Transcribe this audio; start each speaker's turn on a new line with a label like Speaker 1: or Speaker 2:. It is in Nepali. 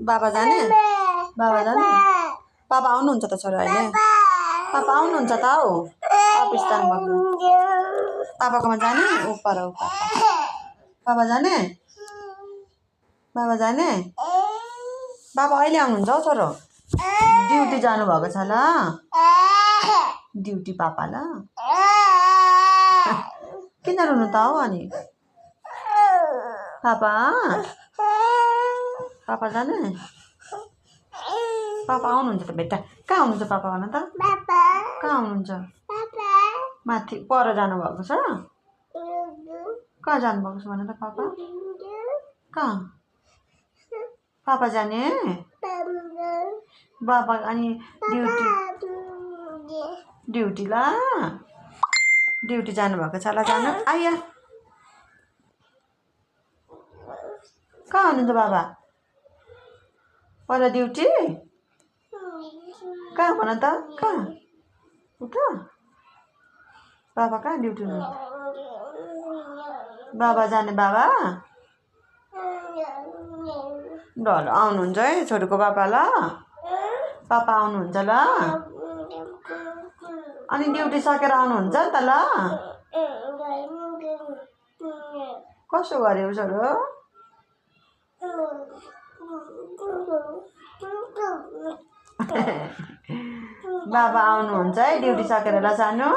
Speaker 1: बाबा जाने पापा आउनुहुन्छ त छोरा अहिले पापा आउनुहुन्छ त हौ अफिस जानुभएको पापाकोमा जाने उपर पापा जाने बाबा अहिले आउनुहुन्छ हौ छोरो ड्युटी जानुभएको छ ल ड्युटी पापा ल किन रुनु त हौ अनि पापा जाने पापा आउनुहुन्छ त बेटा कहाँ हुनुहुन्छ पापा भन त कहाँ हुनुहुन्छ माथि पर जानुभएको छ कहाँ जानुभएको छ भन त पापा कहाँ पापा जाने बाबा अनि ड्युटी ल ड्युटी जानुभएको छ ल जानु आइया कहाँ हुनुहुन्छ बाबा पर ड्युटी कहाँ भन त कहाँ उता बाबा कहाँ ड्युटी बाबा जाने बाबा ल आउनुहुन्छ है छोरीको बाबा ल पापा आउनुहुन्छ ल अनि ड्युटी सकेर आउनुहुन्छ नि त ल कसो गर्यौ छोरो बाबा आउनुहुन्छ है ड्युटी सकेर ल सानो